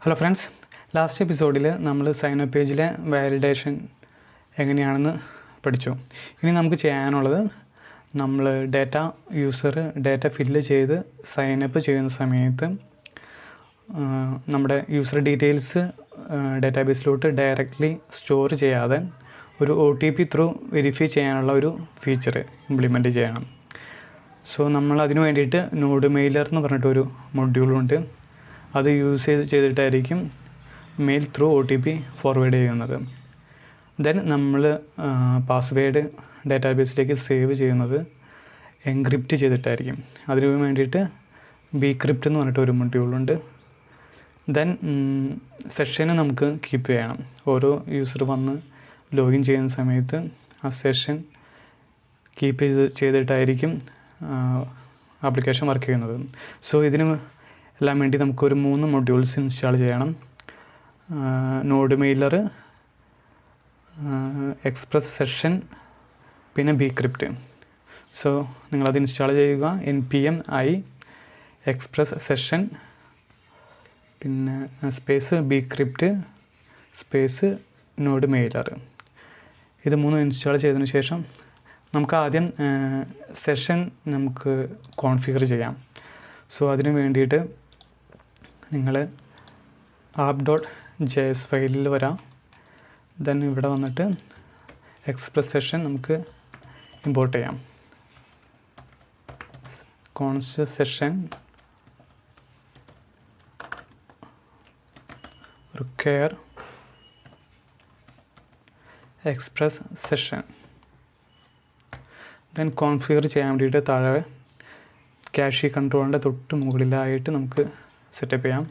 Hello friends, last എപ്പിസോഡിൽ നമ്മൾ sign up പേജിലെ വാലിഡേഷൻ എങ്ങനെയാണെന്ന് പഠിച്ചു. ഇനി നമുക്ക് ചെയ്യാനുള്ളത്, നമ്മൾ ഡാറ്റ ഫില്ല് ചെയ്ത് സൈൻ അപ്പ് ചെയ്യുന്ന സമയത്ത് നമ്മുടെ യൂസർ ഡീറ്റെയിൽസ് ഡാറ്റാബേസിലോട്ട് ഡയറക്റ്റ്ലി സ്റ്റോർ ചെയ്യാതെ ഒരു OTP ത്രൂ വെരിഫൈ ചെയ്യാനുള്ള ഒരു ഫീച്ചർ ഇംപ്ലിമെൻറ്റ് ചെയ്യണം. സോ നമ്മൾ അതിന് വേണ്ടിയിട്ട് നോഡ് മെയിലർ എന്ന് പറഞ്ഞിട്ടൊരു മൊഡ്യൂളുണ്ട്. അത് യൂസ് ചെയ്തിട്ടായിരിക്കും മെയിൽ ത്രൂ OTP ഫോർവേഡ് ചെയ്യുന്നത്. ദെൻ നമ്മൾ പാസ്വേഡ് ഡാറ്റാബേസിലേക്ക് സേവ് ചെയ്യുന്നത് എൻക്രിപ്റ്റ് ചെയ്തിട്ടായിരിക്കും. അതിന് വേണ്ടിയിട്ട് ബീക്രിപ്റ്റ് എന്ന് പറഞ്ഞിട്ടൊരു മൊഡ്യൂളുണ്ട്. ദെൻ സെഷന് നമുക്ക് കീപ്പ് ചെയ്യണം. ഓരോ യൂസർ വന്ന് ലോഗിൻ ചെയ്യുന്ന സമയത്ത് ആ സെഷൻ കീപ്പ് ചെയ്തിട്ടായിരിക്കും ആപ്ലിക്കേഷൻ വർക്ക് ചെയ്യുന്നത്. സോ ഇതിന് എല്ലാം വേണ്ടി നമുക്കൊരു 3 മൊഡ്യൂൾസ് ഇൻസ്റ്റാൾ ചെയ്യണം. നോഡ് മെയിലർ, എക്സ്പ്രസ് സെഷൻ, പിന്നെ ബീക്രിപ്റ്റ്. സോ നിങ്ങളത് ഇൻസ്റ്റാൾ ചെയ്യുക. npm i എക്സ്പ്രസ് സെഷൻ പിന്നെ സ്പേസ് ബീക്രിപ്റ്റ് സ്പേസ് നോഡ് മെയിലർ. ഇത് 3 ഇൻസ്റ്റാൾ ചെയ്തതിന് ശേഷം നമുക്ക് ആദ്യം സെഷൻ നമുക്ക് കോൺഫിഗർ ചെയ്യാം. സോ അതിന് വേണ്ടിയിട്ട് നിങ്ങൾ app.js ഫയലിൽ വരാം. ദെൻ ഇവിടെ വന്നിട്ട് എക്സ്പ്രസ് സെഷൻ നമുക്ക് ഇമ്പോർട്ട് ചെയ്യാം. Const session require express session. Then configure ചെയ്യാൻ വേണ്ടിയിട്ട് താഴെ ക്യാഷി കൺട്രോളിൻ്റെ തൊട്ട് മുകളിലായിട്ട് നമുക്ക് സെറ്റപ്പ് ചെയ്യാം.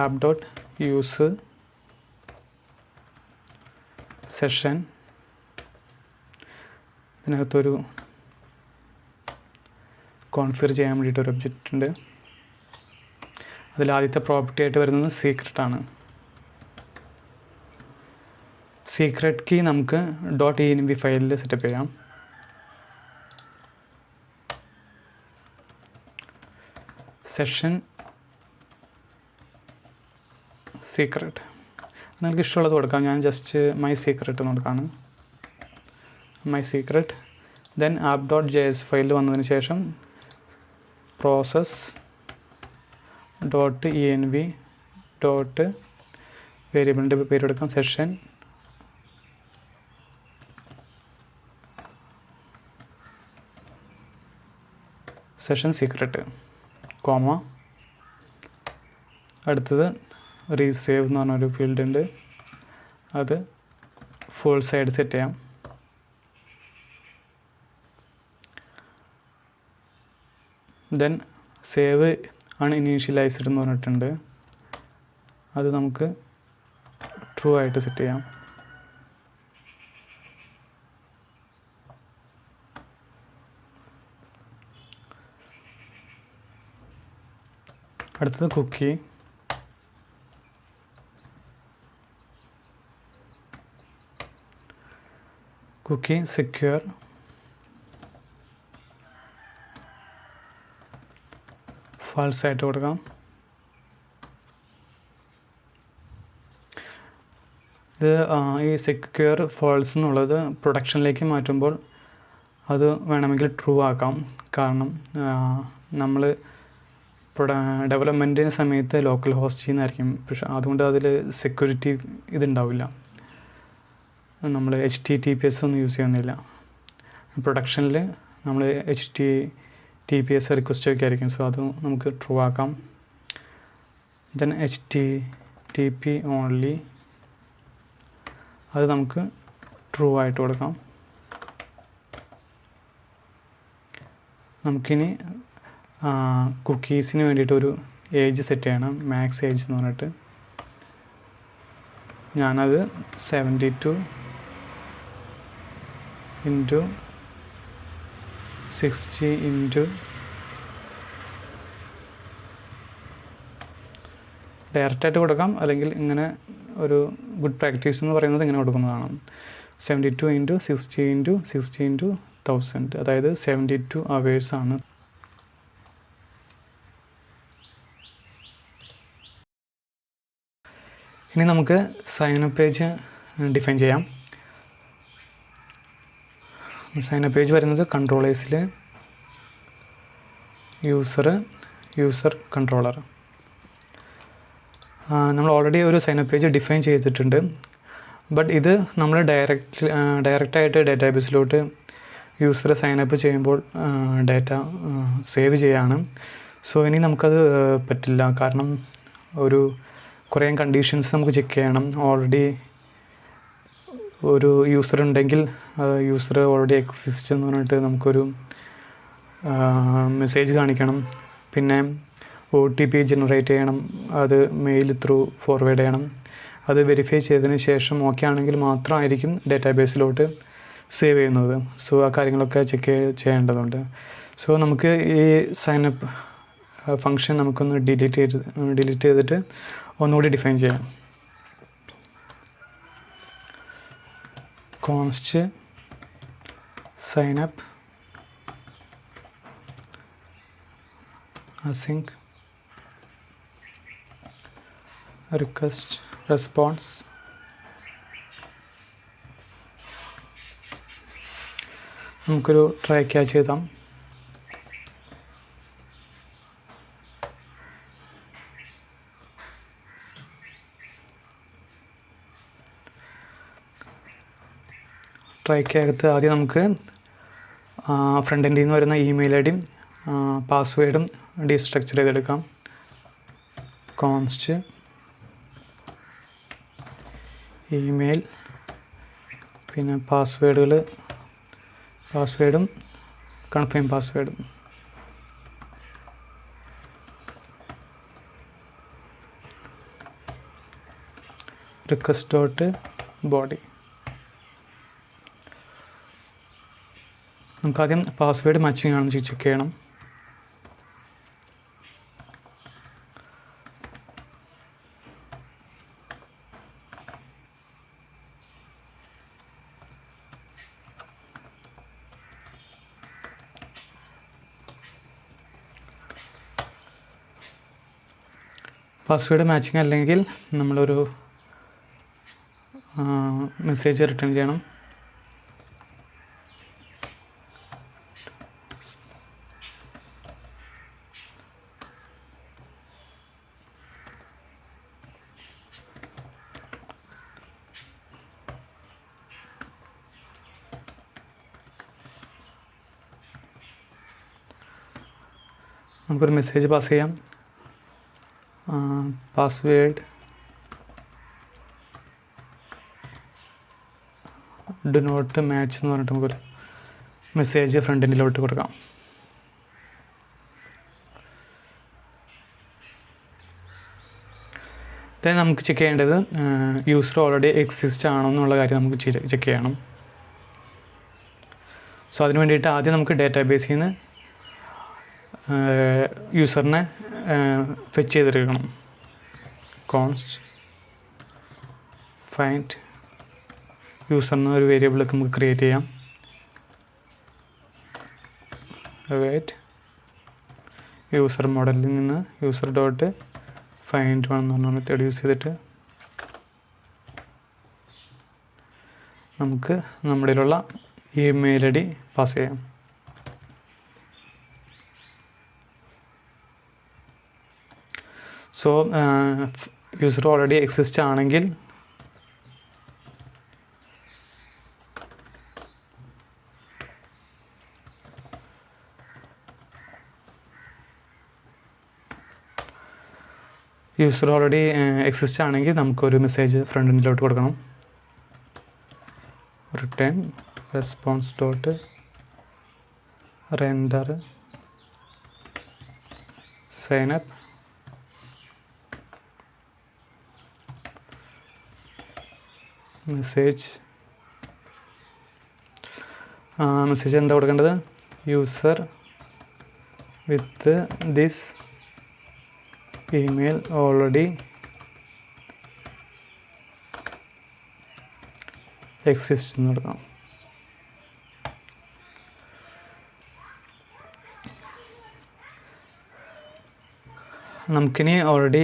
app.use session. ഇതിനകത്തൊരു കോൺഫിഗർ ചെയ്യാൻ വേണ്ടിയിട്ടൊരു ഒബ്ജക്റ്റ് ഉണ്ട്. അതിലാദ്യത്തെ പ്രോപ്പർട്ടി ആയിട്ട് വരുന്നത് സീക്രട്ടാണ്. സീക്രട്ട് കീ നമുക്ക് .env ഫയലിൽ സെറ്റപ്പ് ചെയ്യാം. സെഷൻ സീക്രട്ട് നിങ്ങൾക്ക് ഇഷ്ടമുള്ളത് കൊടുക്കാം. ഞാൻ ജസ്റ്റ് മൈ സീക്രട്ട് എന്ന് കൊടുക്കുകയാണ്. My secret. ദെൻ app.js ഫയലിൽ വന്നതിന് ശേഷം പ്രോസസ് .env വേരിയബിളിൻ്റെ പേര് കൊടുക്കാം സെഷൻ സീക്രട്ട് കോമ. അടുത്തത് റീസേവ് എന്ന് പറഞ്ഞൊരു ഫീൽഡ് ഉണ്ട്. അത് ഫുൾ സൈഡ് സെറ്റ് ചെയ്യാം. ദെൻ സേവ് അൺഇനീഷ്യലൈസ്ഡ് എന്ന് പറഞ്ഞിട്ടുണ്ട്. അത് നമുക്ക് ട്രൂ ആയിട്ട് സെറ്റ് ചെയ്യാം. അടുത്തത് കുക്കി സെക്യൂർ. ഫാൾസ് ആയിട്ട് കൊടുക്കാം. ഇത് ഈ സെക്യൂർ ഫാൾസ് എന്നുള്ളത് പ്രൊഡക്ഷനിലേക്ക് മാറ്റുമ്പോൾ അത് വേണമെങ്കിൽ ട്രൂ ആക്കാം. കാരണം നമ്മൾ ഡെവലപ്മെൻറ്റിന് സമയത്ത് ലോക്കൽ ഹോസ്റ്റിൽ നിന്നായിരിക്കും. പക്ഷെ അതുകൊണ്ട് അതിൽ സെക്യൂരിറ്റി ഇതുണ്ടാവില്ല. നമ്മൾ HTTPS ഒന്നും യൂസ് ചെയ്യുന്നില്ല. പ്രൊഡക്ഷനിൽ നമ്മൾ HTTPS റിക്വസ്റ്റൊക്കെ ആയിരിക്കും. സോ അത് നമുക്ക് ട്രൂ ആക്കാം. ദെൻ HTTP ഓൺലി, അത് നമുക്ക് ട്രൂ ആയിട്ട് കൊടുക്കാം. നമുക്കിനി കുക്കീസിന് വേണ്ടിയിട്ടൊരു ഏജ് സെറ്റ് ചെയ്യണം. മാക്സ് ഏജ് എന്ന് പറഞ്ഞിട്ട് ഞാനത് 72 × 60 × ഡയറക്റ്റായിട്ട് കൊടുക്കാം. അല്ലെങ്കിൽ ഇങ്ങനെ ഒരു ഗുഡ് പ്രാക്ടീസ് എന്ന് പറയുന്നത് ഇങ്ങനെ കൊടുക്കുന്നതാണ്. 72 × 60 × 60 × 1000, അതായത് 72 hours ആണ്. ഇനി നമുക്ക് സൈനപ്പ് പേജ് ഡിഫൈൻ ചെയ്യാം. സൈനപ്പ് പേജ് വരുന്നത് കൺട്രോളേഴ്സിൽ യൂസർ കൺട്രോളർ. നമ്മൾ ഓൾറെഡി ഒരു സൈനപ്പ് പേജ് ഡിഫൈൻ ചെയ്തിട്ടുണ്ട്. ബട്ട് ഇത് നമ്മൾ ഡയറക്റ്റായിട്ട് ഡാറ്റാബേസിലോട്ട് യൂസറെ സൈനപ്പ് ചെയ്യുമ്പോൾ ഡാറ്റ സേവ് ചെയ്യാണ്. സോ ഇനി നമുക്കത് പറ്റില്ല. കാരണം കുറേ കണ്ടീഷൻസ് നമുക്ക് ചെക്ക് ചെയ്യണം. ഓൾറെഡി ഒരു യൂസർ ഉണ്ടെങ്കിൽ യൂസർ ഓൾറെഡി എക്സിസ്റ്റ് എന്ന് പറഞ്ഞിട്ട് നമുക്കൊരു മെസ്സേജ് കാണിക്കണം. പിന്നെ OTP ജനറേറ്റ് ചെയ്യണം. അത് മെയിൽ ത്രൂ ഫോർവേഡ് ചെയ്യണം. അത് വെരിഫൈ ചെയ്തതിന് ശേഷം ഓക്കെ ആണെങ്കിൽ മാത്രമായിരിക്കും ഡാറ്റാബേസിലോട്ട് സേവ് ചെയ്യുന്നത്. സോ ആ കാര്യങ്ങളൊക്കെ ചെക്ക് ചെയ്യേണ്ടതുണ്ട്. സോ നമുക്ക് ഈ സൈനപ്പ് ഫങ്ഷൻ നമുക്കൊന്ന് ഡിലീറ്റ് ചെയ്തിട്ട് ഒന്നുകൂടി ഡിഫൈൻ ചെയ്യാം. Const sign up async request response. നമുക്കൊരു ട്രൈ ക്യാച്ച് എഴുതാം. ട്രൈക്കകത്ത് ആദ്യം നമുക്ക് ഫ്രണ്ട് എൻഡിൽ നിന്ന് വരുന്ന ഇമെയിൽ ഐ ഡിയും പാസ്വേഡും ഡീസ്ട്രക്ചർ ചെയ്തെടുക്കാം. കോൺസ്റ്റ് ഇമെയിൽ, പിന്നെ പാസ്വേഡും കൺഫേം പാസ്വേഡും. request.body. നമുക്കാദ്യം പാസ്വേഡ് മാച്ചിങ് ആണെന്ന് ചെക്ക് ചെയ്യണം. പാസ്വേഡ് മാച്ചിങ് അല്ലെങ്കിൽ നമ്മളൊരു മെസ്സേജ് റിട്ടേൺ ചെയ്യണം. നമുക്കൊരു മെസ്സേജ് പാസ് ചെയ്യാം. പാസ്വേഡ് ഡു നോട്ട് മാച്ച് എന്ന് പറഞ്ഞിട്ട് നമുക്കൊരു മെസ്സേജ് ഫ്രണ്ട് എൻഡിലോട്ട് കൊടുക്കാം. then നമുക്ക് ചെക്ക് ചെയ്യേണ്ടത് യൂസർ ഓൾറെഡി എക്സിസ്റ്റ് ആണോ എന്നുള്ള കാര്യം നമുക്ക് ചെക്ക് ചെയ്യണം. സോ അതിന് വേണ്ടിയിട്ട് ആദ്യം നമുക്ക് ഡാറ്റാബേസിൽ നിന്ന് യൂസറിനെ ഫെച്ച് ചെയ്തെടുക്കണം. കോൺസ്റ്റ് ഫൈൻഡ് യൂസർ എന്ന ഒരു വേരിയബിളൊക്കെ നമുക്ക് ക്രിയേറ്റ് ചെയ്യാം. വെയിറ്റ് യൂസർ മോഡലിൽ നിന്ന് യൂസർ ഡോട്ട് ഫൈൻഡ് വൺ എന്ന് പറഞ്ഞ മെത്തേഡ് യൂസ് ചെയ്തിട്ട് നമുക്ക് നമ്മുടെയിലുള്ള ഇമെയിൽ ഐ ഡി പാസ് ചെയ്യാം. സോ യൂസർ ഓൾറെഡി എക്സിസ്റ്റ് ആണെങ്കിൽ നമുക്കൊരു മെസ്സേജ് ഫ്രണ്ട് എൻഡിലോട്ട് കൊടുക്കണം. Return response dot render sign up message എന്താ കൊടുക്കേണ്ടത്? User with this email already exist എന്ന് കൊടുക്കാം. നമുക്കിനി ഓൾറെഡി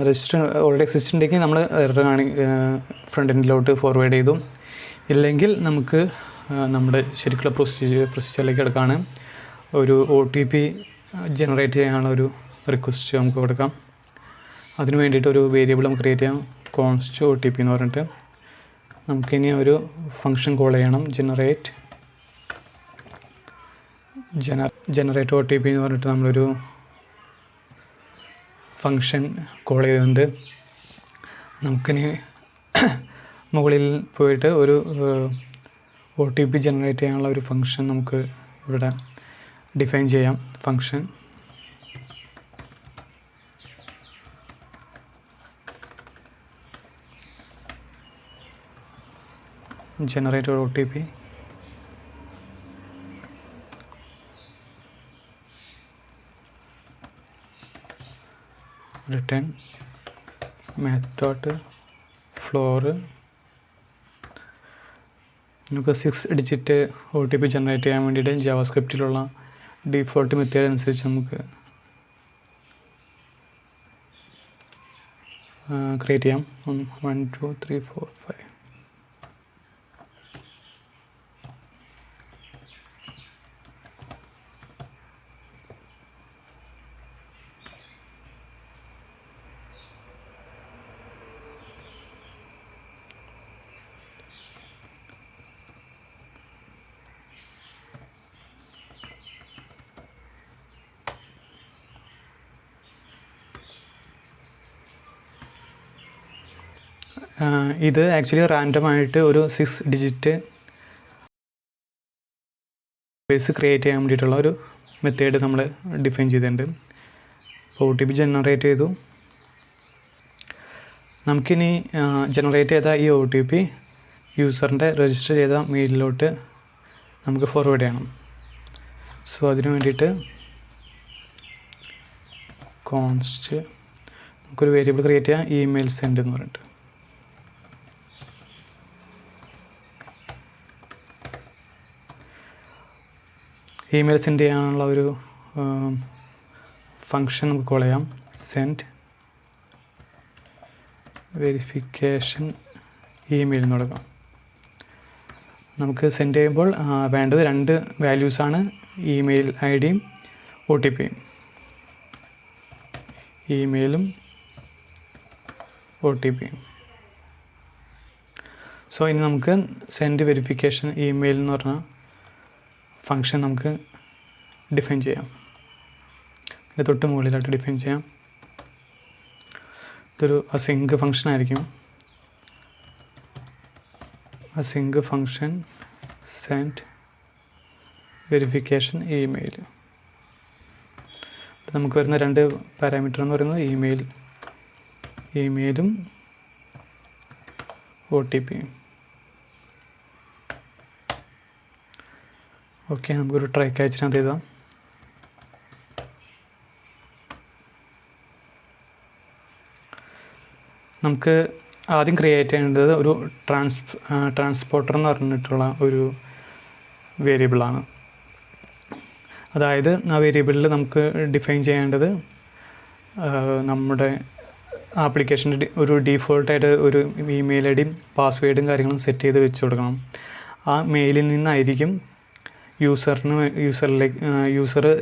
രജിസ്റ്റർ ഓൾറെഡി എക്സിസ്റ്റ് ഉണ്ടെങ്കിൽ നമ്മൾ എറർ ഫ്രണ്ട് എൻഡിലോട്ട് ഫോർവേഡ് ചെയ്തു. ഇല്ലെങ്കിൽ നമുക്ക് നമ്മുടെ ശരിക്കുള്ള പ്രൊസീജിയറിലേക്ക് എടുക്കുകയാണ്. ഒരു OTP ജനറേറ്റ് ചെയ്യാനുള്ള ഒരു റിക്വസ്റ്റ് നമുക്ക് കൊടുക്കാം. അതിന് വേണ്ടിയിട്ട് ഒരു വേരിയബിൾ നമുക്ക് ക്രിയേറ്റ് ചെയ്യാം, കോൺസ്റ്റ് OTP എന്ന് പറഞ്ഞിട്ട്. നമുക്കിനി ഒരു ഫംഗ്ഷൻ കോൾ ചെയ്യണം, ജനറേറ്റ് OTP എന്ന് പറഞ്ഞിട്ട് നമ്മളൊരു ഫംഗ്ഷൻ കോൾ ചെയ്തിട്ടുണ്ട്. നമുക്കിനി മുകളിൽ പോയിട്ട് ഒരു OTP ജനറേറ്റ് ചെയ്യാനുള്ള ഒരു ഫംഗ്ഷൻ നമുക്ക് ഇവിടെ ഡിഫൈൻ ചെയ്യാം. Function generate OTP return math.floor. നമുക്ക് 6 ഡിജിറ്റ് OTP ജനറേറ്റ് ചെയ്യാൻ വേണ്ടിയിട്ട് ജാവാസ്ക്രിപ്റ്റിലുള്ള ഡിഫോൾട്ട് മെത്തേഡ് അനുസരിച്ച് നമുക്ക് ക്രിയേറ്റ് ചെയ്യാം. 1 2 3 4 5. ഇത് ആക്ച്വലി റാൻഡമായിട്ട് ഒരു 6 ഡിജിറ്റ് ബേസ് ക്രിയേറ്റ് ചെയ്യാൻ വേണ്ടിയിട്ടുള്ള ഒരു മെത്തേഡ് നമ്മൾ ഡിഫൈൻ ചെയ്തിട്ടുണ്ട്. OTP ജനറേറ്റ് ചെയ്തു. നമുക്കിനി ജനറേറ്റ് ചെയ്ത ഈ OTP യൂസറിൻ്റെ രജിസ്റ്റർ ചെയ്ത മെയിലിലോട്ട് നമുക്ക് ഫോർവേഡ് ചെയ്യണം. സോ അതിന് വേണ്ടിയിട്ട് കോൺസ്റ്റ് നമുക്കൊരു വേരിയബിൾ ക്രിയേറ്റ് ചെയ്യാം, ഇമെയിൽ സെൻഡ് എന്ന് പറഞ്ഞിട്ട്. ഇമെയിൽ സെൻഡ് ചെയ്യാനുള്ള ഒരു ഫംഗ്ഷൻ നമുക്ക് കോൾ ചെയ്യാം, സെൻഡ് വെരിഫിക്കേഷൻ ഇമെയിൽ എന്ന് കൊടുക്കാം. നമുക്ക് സെൻഡ് ചെയ്യുമ്പോൾ വേണ്ടത് 2 വാല്യൂസാണ്, ഇമെയിൽ ഐഡിയും OTPയും. ഇമെയിലും OTPയും. സോ ഇനി നമുക്ക് സെൻഡ് വെരിഫിക്കേഷൻ ഇമെയിൽ എന്ന് പറഞ്ഞ ഫംഗ്ഷൻ നമുക്ക് ഡിഫൈൻ ചെയ്യാം. ഇത് തൊട്ട് മുകളിലായിട്ട് ഡിഫൈൻ ചെയ്യാം. ഇതൊരു അസിങ്ക് ഫംഗ്ഷൻ ആയിരിക്കും. Async function send verification email. നമുക്ക് വരുന്ന 2 പാരാമീറ്റർ എന്ന് പറയുന്നത് ഇമെയിലും OTPയും. ഓക്കെ, നമുക്കൊരു ട്രൈ ക്യാച്ചിനകത്ത് എഴുതാം. നമുക്ക് ആദ്യം ക്രിയേറ്റ് ചെയ്യേണ്ടത് ഒരു ട്രാൻസ്പോർട്ടർ എന്ന് പറഞ്ഞിട്ടുള്ള ഒരു വേരിയബിളാണ്. അതായത് ആ വേരിയബിളിൽ നമുക്ക് ഡിഫൈൻ ചെയ്യേണ്ടത് നമ്മുടെ ആപ്ലിക്കേഷൻ്റെ ഒരു ഡീഫോൾട്ടായിട്ട് ഒരു ഇമെയിൽ ഐഡിയും പാസ്വേഡും കാര്യങ്ങളും സെറ്റ് ചെയ്ത് വെച്ച് കൊടുക്കണം. ആ മെയിലിൽ നിന്നായിരിക്കും യൂസർ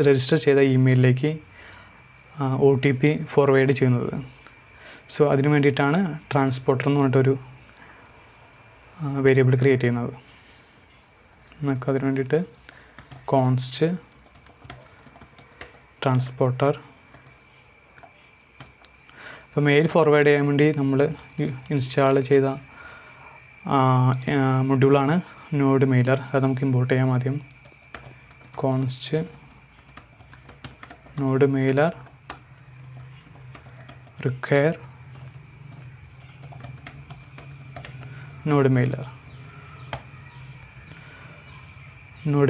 രജിസ്റ്റർ ചെയ്ത ഇമെയിലിലേക്ക് OTP ഫോർവേഡ് ചെയ്യുന്നത്. സോ അതിന് വേണ്ടിയിട്ടാണ് ട്രാൻസ്പോർട്ടർ എന്ന് പറഞ്ഞിട്ടൊരു വേരിയബിൾ ക്രിയേറ്റ് ചെയ്യുന്നത്. നമുക്ക് അതിന് വേണ്ടിയിട്ട് കോൺസ്റ്റ് ട്രാൻസ്പോർട്ടർ. അപ്പോൾ മെയിൽ ഫോർവേഡ് ചെയ്യാൻ വേണ്ടി നമ്മൾ ഇൻസ്റ്റാൾ ചെയ്ത മൊഡ്യൂളാണ് നോഡ് മെയിലർ. അത് നമുക്ക് ഇമ്പോർട്ട് ചെയ്യാം. ആദ്യം const node Mailer require node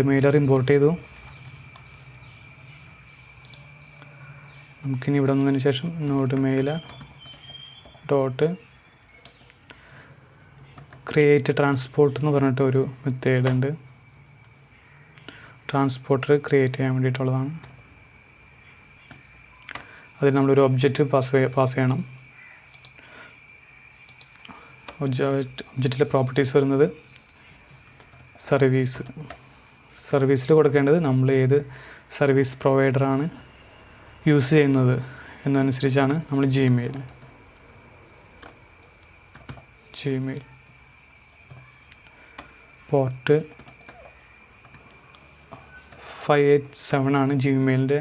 Mailer import ചെയ്തു. നമുക്കിനി ഇവിടെ വന്നതിന് ശേഷം node Mailer dot create transport എന്ന് പറഞ്ഞിട്ട് ഒരു മെത്തേഡ് ഉണ്ട്. ട്രാൻസ്പോർട്ടർ ക്രിയേറ്റ് ചെയ്യാൻ വേണ്ടിയിട്ടുള്ളതാണ്. അതിൽ നമ്മളൊരു ഒബ്ജക്റ്റ് പാസ് ചെയ്യണം. ഒബ്ജക്റ്റിലെ പ്രോപ്പർട്ടീസ് വരുന്നത് സർവീസിൽ കൊടുക്കേണ്ടത് നമ്മൾ ഏത് സർവീസ് പ്രൊവൈഡറാണ് യൂസ് ചെയ്യുന്നത് എന്നനുസരിച്ചാണ് നമ്മൾ ജിമെയിൽ പോർട്ട് 587 ആണ് ജിമെയിലിൻ്റെ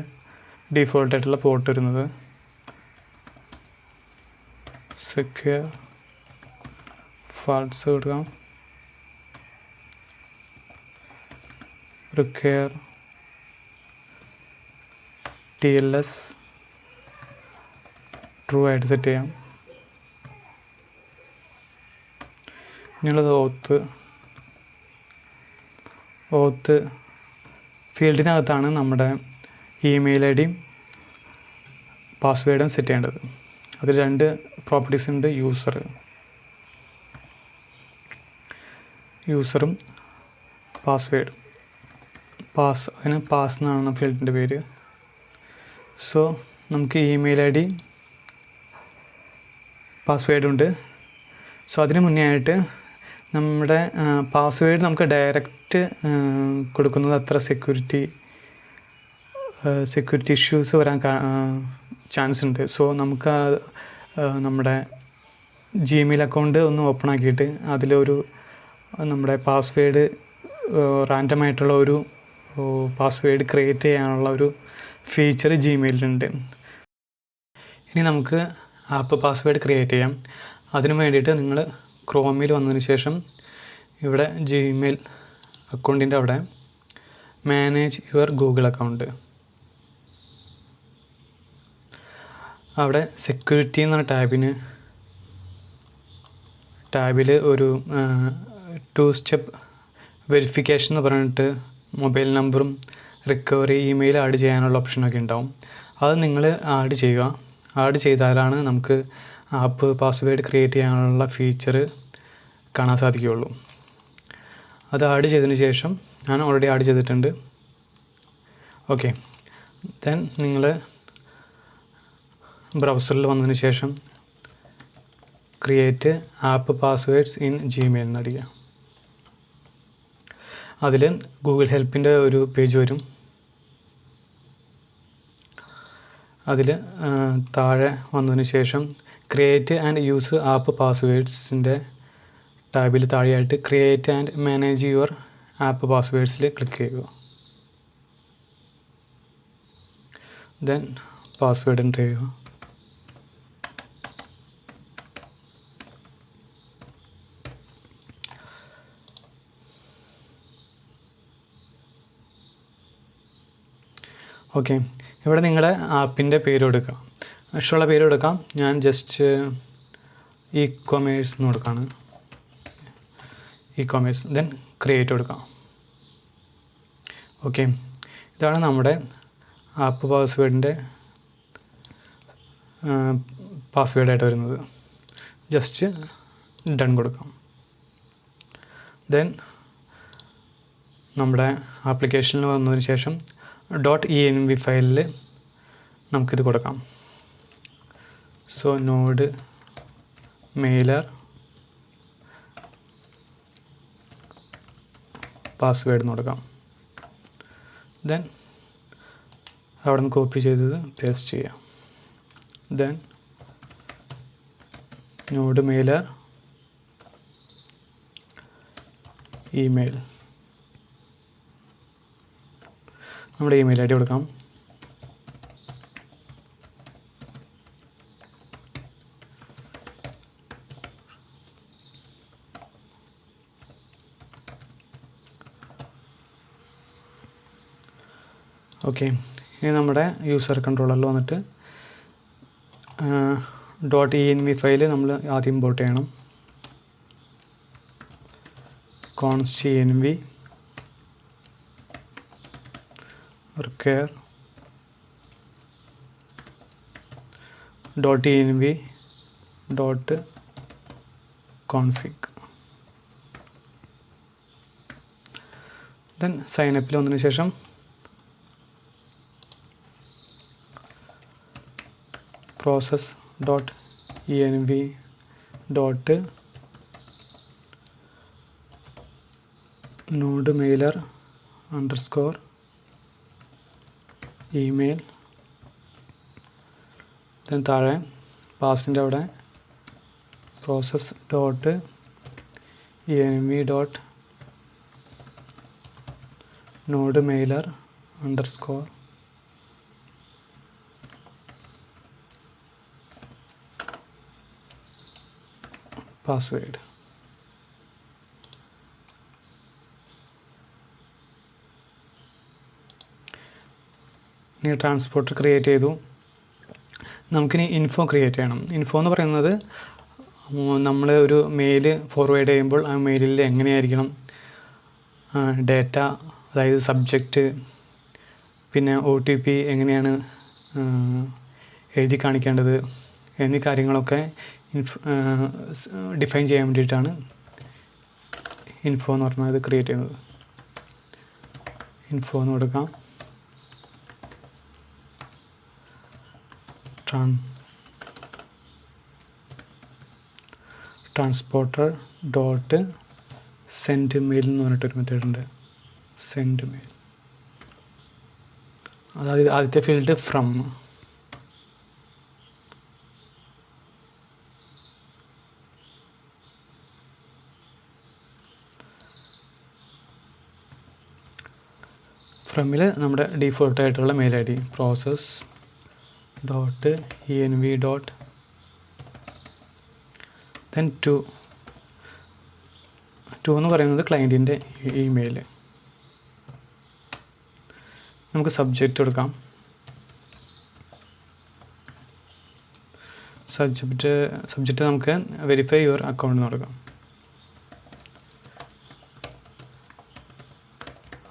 ഡിഫോൾട്ടായിട്ടുള്ള പോർട്ട് വരുന്നത്. സെക്യൂർ ഫാൾസ് കൊടുക്കാം. റിക്വയർ TLS ട്രൂ ആയിട്ട് സെറ്റ് ചെയ്യാം. ഇനിയുള്ളത് ഓത്ത് ഫീൽഡിനകത്താണ് നമ്മുടെ ഇമെയിൽ ID പാസ്വേഡും സെറ്റ് ചെയ്യേണ്ടത്. അതിൽ 2 പ്രോപ്പർട്ടീസ് ഉണ്ട്. യൂസറും പാസ്വേഡും. അതിന് പാസ് എന്നാണ് ഫീൽഡിൻ്റെ പേര്. സോ നമുക്ക് ഇമെയിൽ ID പാസ്വേഡുണ്ട്. സോ അതിന് മുന്നേ ആയിട്ട് നമ്മുടെ പാസ്വേഡ് നമുക്ക് ഡയറക്റ്റ് കൊടുക്കുന്നത് അത്ര സെക്യൂരിറ്റി ഇഷ്യൂസ് വരാൻ ചാൻസ് ഉണ്ട്. സോ നമുക്ക് നമ്മുടെ ജിമെയിൽ അക്കൗണ്ട് ഒന്ന് ഓപ്പൺ ആക്കിയിട്ട് അതിലൊരു നമ്മുടെ പാസ്വേഡ് റാൻഡമായിട്ടുള്ള ഒരു പാസ്വേഡ് ക്രിയേറ്റ് ചെയ്യാനുള്ള ഒരു ഫീച്ചർ ജിമെയിലുണ്ട്. ഇനി നമുക്ക് ആപ്പ് പാസ്വേഡ് ക്രിയേറ്റ് ചെയ്യാം. അതിനു വേണ്ടിയിട്ട് നിങ്ങൾ ക്രോമിൽ വന്നതിന് ശേഷം ഇവിടെ ജിമെയിൽ അക്കൗണ്ടിൻ്റെ അവിടെ മാനേജ് യുവർ ഗൂഗിൾ അക്കൗണ്ട്, അവിടെ സെക്യൂരിറ്റി എന്ന ടാബിൽ ഒരു 2 സ്റ്റെപ്പ് വെരിഫിക്കേഷൻ എന്ന് പറഞ്ഞിട്ട് മൊബൈൽ നമ്പറും റിക്കവറി ഇമെയിൽ ആഡ് ചെയ്യാനുള്ള ഓപ്ഷനൊക്കെ ഉണ്ടാവും. അത് നിങ്ങൾ ആഡ് ചെയ്യുക. ആഡ് ചെയ്താലാണ് നമുക്ക് ആപ്പ് പാസ്വേഡ് ക്രിയേറ്റ് ചെയ്യാനുള്ള ഫീച്ചർ കാണാൻ സാധിക്കുകയുള്ളൂ. അത് ആഡ് ചെയ്തതിന് ശേഷം ഞാൻ ഓൾറെഡി ആഡ് ചെയ്തിട്ടുണ്ട്. ഓക്കെ, ദെൻ നിങ്ങൾ ബ്രൗസറിൽ വന്നതിന് ശേഷം create app passwords in Gmail എന്നടിക്കുക. അതിൽ ഗൂഗിൾ ഹെൽപ്പിൻ്റെ ഒരു പേജ് വരും. അതിൽ താഴെ വന്നതിന് ശേഷം ക്രിയേറ്റ് ആൻഡ് യൂസ് ആപ്പ് പാസ്വേഡ്സിൻ്റെ ടാബിൽ താഴെയായിട്ട് create and manage your app പാസ്വേഡ്സിൽ ക്ലിക്ക് ചെയ്യുക. ദെൻ പാസ്വേഡ് എൻ്റർ ചെയ്യുക. ഓക്കെ, ഇവിടെ നിങ്ങളുടെ ആപ്പിൻ്റെ പേര് കൊടുക്കാം. ഇഷ്ടമുള്ള പേര് കൊടുക്കാം. ഞാൻ ജസ്റ്റ് ഇ-കൊമേഴ്സ് എന്ന് കൊടുക്കുകയാണ്. ഇ-കൊമേഴ്സ്. ദെൻ ക്രിയേറ്റ് കൊടുക്കാം. ഓക്കെ, ഇതാണ് നമ്മുടെ ആപ്പ് പാസ്വേഡിൻ്റെ പാസ്വേഡായിട്ട് വരുന്നത്. ജസ്റ്റ് ഡൺ കൊടുക്കാം. ദെൻ നമ്മുടെ ആപ്ലിക്കേഷനിൽ വന്നതിന് ശേഷം .env ഫയലിൽ നമുക്കിത് കൊടുക്കാം. സോ നോഡ് മെയിലർ പാസ്വേഡ് എന്ന് കൊടുക്കാം. ദെൻ അവിടെ നിന്ന് കോപ്പി ചെയ്തത് പേസ്റ്റ് ചെയ്യാം. ദെൻ നോഡ് മെയിലർ ഇമെയിൽ, നമ്മുടെ ഇമെയിൽ ID കൊടുക്കാം. ഓക്കെ, ഇനി നമ്മുടെ യൂസർ കൺട്രോളറിൽ വന്നിട്ട് .env ഫയൽ നമ്മൾ ആദ്യം ഇമ്പോർട്ട് ചെയ്യണം. const env require .env .config. Then സൈനപ്പിൽ വന്നതിന് ശേഷം process dot env dot node mailer underscore email, then താഴെ പാസിൻ്റെ അവിടെ process dot env dot node mailer underscore password. ഇനി ട്രാൻസ്പോർട്ടർ ക്രിയേറ്റ് ചെയ്തു. നമുക്കിനി ഇൻഫോ ക്രിയേറ്റ് ചെയ്യണം. ഇൻഫോ എന്ന് പറയുന്നത് നമ്മൾ ഒരു മെയിൽ ഫോർവേഡ് ചെയ്യുമ്പോൾ ആ മെയിലിൽ എങ്ങനെയായിരിക്കണം ഡേറ്റ, അതായത് സബ്ജക്റ്റ്, പിന്നെ OTP എങ്ങനെയാണ് എഴുതി കാണിക്കേണ്ടത് എന്നീ കാര്യങ്ങളൊക്കെ ഡിഫൈൻ ചെയ്യാൻ വേണ്ടിയിട്ടാണ് ഇൻഫോ എന്ന് പറഞ്ഞത് ക്രിയേറ്റ് ചെയ്യുന്നത്. ഇൻഫോ എന്ന് കൊടുക്കാം. ട്രാൻസ്പോർട്ടർ ഡോട്ട് സെൻഡ് മെയിൽ എന്ന് പറഞ്ഞിട്ടൊരു മെത്തേഡ് ഉണ്ട്. സെൻഡ് മെയിൽ, അതായത് ആദ്യത്തെ ഫീൽഡ് ഫ്രം. ഫ്രമിൽ നമ്മുടെ ഡീഫോൾട്ടായിട്ടുള്ള mail ID process dot env dot then to എന്ന് പറയുന്നത് ക്ലയൻറ്റിൻ്റെ ഇമെയിൽ. നമുക്ക് സബ്ജക്റ്റ് കൊടുക്കാം. സബ്ജക്റ്റ് നമുക്ക് വെരിഫൈ യുവർ അക്കൗണ്ട് എന്ന് കൊടുക്കാം.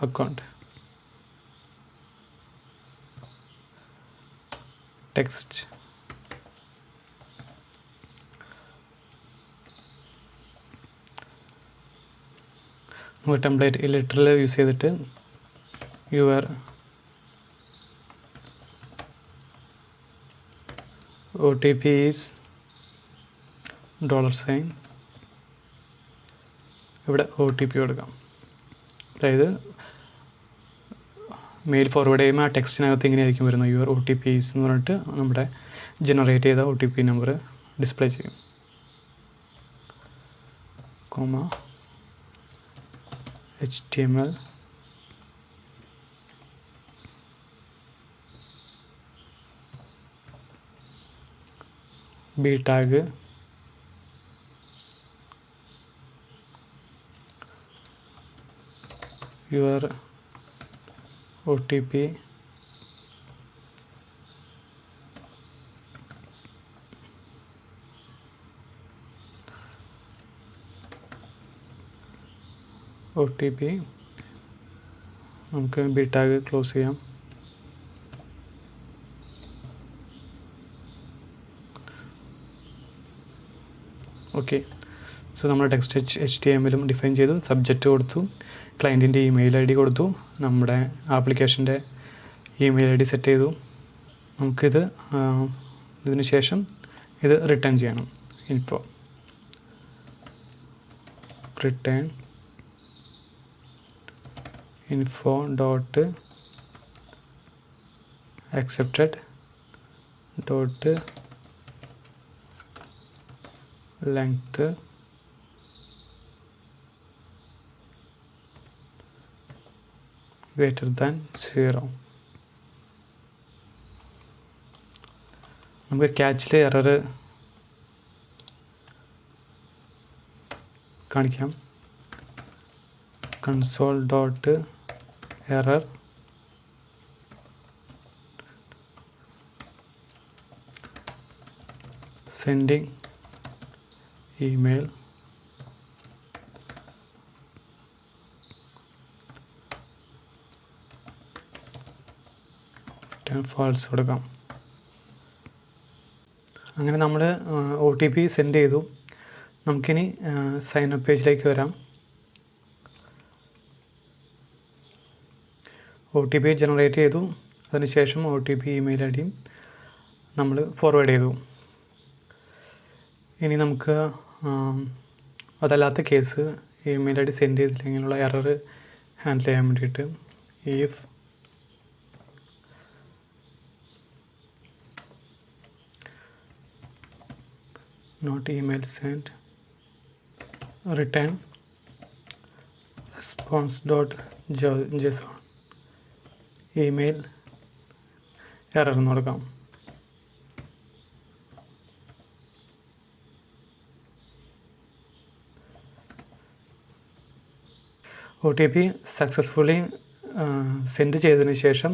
അക്കൗണ്ട്. ടെക്സ്റ്റ് നമുക്ക് ടെംപ്ലേറ്റ് ലിറ്ററൽ യൂസ് ചെയ്തിട്ട് യുവർ OTP ഈസ് $, ഇവിടെ OTP കൊടുക്കാം. അതായത് മെയിൽ ഫോർവേഡ് ചെയ്യുമ്പോൾ ആ ടെക്സ്റ്റിനകത്ത് ഇങ്ങനെയായിരിക്കും വരുന്നത്, യുവർ OTP ഈസ് എന്ന് പറഞ്ഞിട്ട് നമ്മുടെ ജനറേറ്റ് ചെയ്ത OTP നമ്പർ ഡിസ്പ്ലേ ചെയ്യും. HTML B tag your OTP നമുക്ക് B ടാഗ് ക്ലോസ് ചെയ്യാം. ഓക്കെ, സോ നമ്മൾ ടെക്സ്റ്റ് HTML ഡിഫൈൻ ചെയ്തു, സബ്ജക്റ്റ് കൊടുത്തു, ക്ലയൻറ്റിൻ്റെ ഇമെയിൽ ID കൊടുത്തു, നമ്മുടെ ആപ്ലിക്കേഷൻ്റെ ഇമെയിൽ ID സെറ്റ് ചെയ്തു. നമുക്കിത് ഇതിന് ശേഷം ഇത് റിട്ടേൺ ചെയ്യണം. Return info dot accepted dot length greater than 0. നമുക്ക് ക്യാച്ചിൽ എറർ കാണിക്കാം. console dot error sending email false കൊടുക്കാം. അങ്ങനെ നമ്മൾ OTP സെൻഡ് ചെയ്തു. നമുക്കിനി സൈൻ അപ്പ് പേജിലേക്ക് വരാം. OTP ജനറേറ്റ് ചെയ്തു. അതിനുശേഷം OTP ഇമെയിൽ ID നമ്മൾ ഫോർവേഡ് ചെയ്തു. ഇനി നമുക്ക് അതല്ലാത്ത case email I D send ചെയ്തില്ലെങ്കിലുള്ള എറർ ഹാൻഡിൽ ചെയ്യാൻ വേണ്ടിയിട്ട് if not email sent return response.json email error എന്ന് കൊടുക്കാം. OTP സക്സസ്ഫുള്ളി സെൻഡ് ചെയ്തതിന് ശേഷം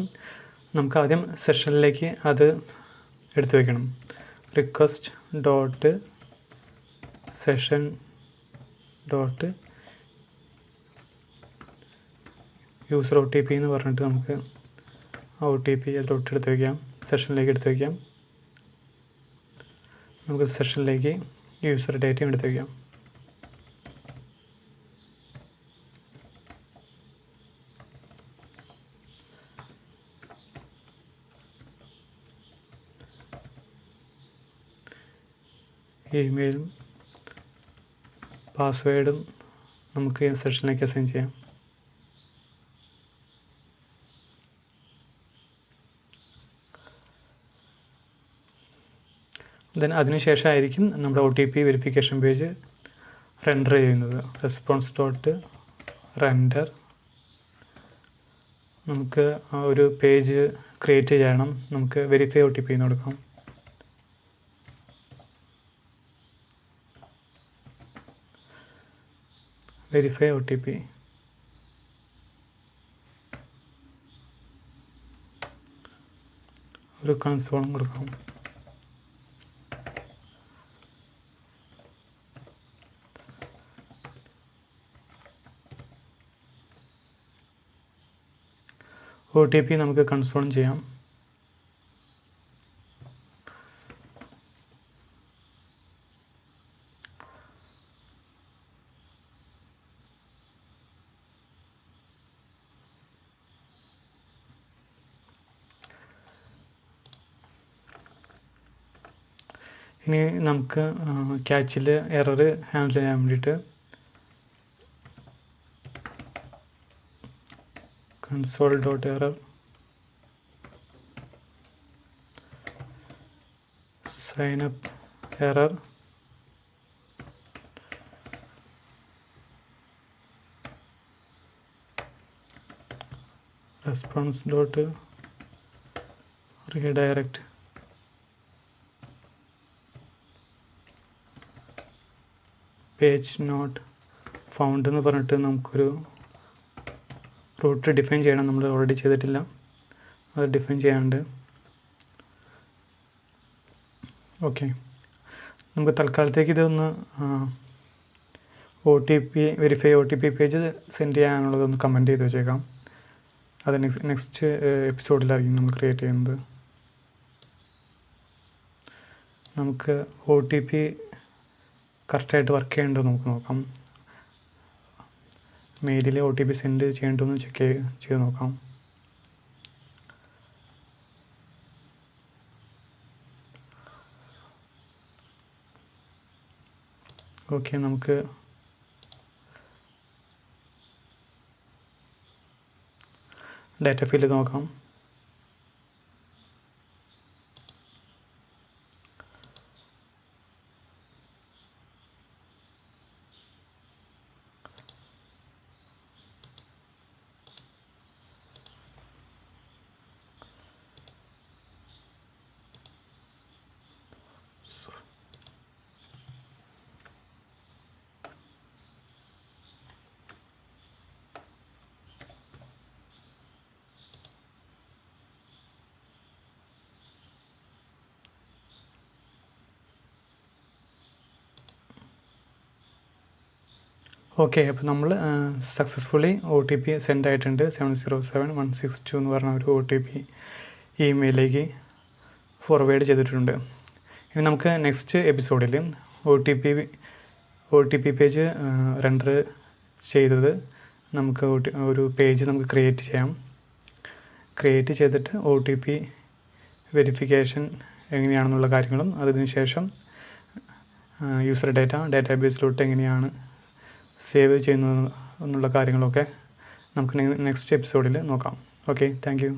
നമുക്ക് ആദ്യം സെഷനിലേക്ക് അത് എടുത്തു വയ്ക്കണം. Request dot session dot user OTP എന്ന് പറഞ്ഞിട്ട് നമുക്ക് ആ OTP അതിലോട്ട് എടുത്ത് വയ്ക്കാം, സെഷനിലേക്ക് എടുത്ത് വയ്ക്കാം. നമുക്ക് സെഷനിലേക്ക് യൂസർ ഡേറ്റയും എടുത്ത് വയ്ക്കാം. ഇമെയിലും പാസ്വേഡും നമുക്ക് സെഷനിലേക്ക് അസൈൻ ചെയ്യാം. ദെൻ അതിനുശേഷമായിരിക്കും നമ്മുടെ OTP വെരിഫിക്കേഷൻ പേജ് റെൻഡർ ചെയ്യുന്നത്. റെസ്പോൺസ് ഡോട്ട് റെൻഡർ നമുക്ക് ആ ഒരു പേജ് ക്രിയേറ്റ് ചെയ്യണം. നമുക്ക് വെരിഫൈ OTP എന്ന് കൊടുക്കാം. വെരിഫൈ OTP ഒരു കൺസോളും കൊടുക്കാം. OTP നമുക്ക് കൺഫേം ചെയ്യാം. ഇനി നമുക്ക് ക്യാച്ചിൽ എറർ ഹാൻഡിൽ ചെയ്യാൻ വേണ്ടിയിട്ട് console.error sign up error response.redirect page not found എന്ന് പറഞ്ഞിട്ട് നമുക്കൊരു റൂട്ട് ഡിഫൈൻ ചെയ്യണം. നമ്മൾ ഓൾറെഡി ചെയ്തിട്ടില്ല, അത് ഡിഫൈൻ ചെയ്യാനുണ്ട്. ഓക്കെ, നമുക്ക് തൽക്കാലത്തേക്ക് ഇതൊന്ന് വെരിഫൈ OTP പേജ് സെൻഡ് ചെയ്യാനുള്ളതൊന്ന് കമൻറ്റ് ചെയ്ത് വെച്ചേക്കാം. അത് നെക്സ്റ്റ് എപ്പിസോഡിലായിരിക്കും നമ്മൾ ക്രിയേറ്റ് ചെയ്യുന്നത്. നമുക്ക് OTP കറക്റ്റായിട്ട് വർക്ക് ചെയ്യേണ്ടത് നമുക്ക് നോക്കാം. മെയിലിൽ OTP സെൻഡ് ചെയ്യേണ്ടതെന്ന് ചെക്ക് ചെയ്ത് നോക്കാം. ഓക്കെ, നമുക്ക് ഡാറ്റ ഫീൽഡ് നോക്കാം. ഓക്കെ, അപ്പോൾ നമ്മൾ സക്സസ്ഫുള്ളി OTP സെൻഡ് ആയിട്ടുണ്ട്. 707162 എന്ന് പറഞ്ഞ ഒരു OTP ഇമെയിലേക്ക് ഫോർവേഡ് ചെയ്തിട്ടുണ്ട്. ഇനി നമുക്ക് നെക്സ്റ്റ് എപ്പിസോഡിൽ OTP പേജ് റെൻഡർ ചെയ്തത് നമുക്ക് ഒരു പേജ് നമുക്ക് ക്രിയേറ്റ് ചെയ്യാം. ക്രിയേറ്റ് ചെയ്തിട്ട് OTP വെരിഫിക്കേഷൻ എങ്ങനെയാണെന്നുള്ള കാര്യങ്ങളും അതിന് ശേഷം യൂസർ ഡാറ്റാബേസിലോട്ട് എങ്ങനെയാണ് സേവ് ചെയ്യുന്നത് എന്നുള്ള കാര്യങ്ങളൊക്കെ നമുക്ക് നെക്സ്റ്റ് എപ്പിസോഡിൽ നോക്കാം. Okay, thank you.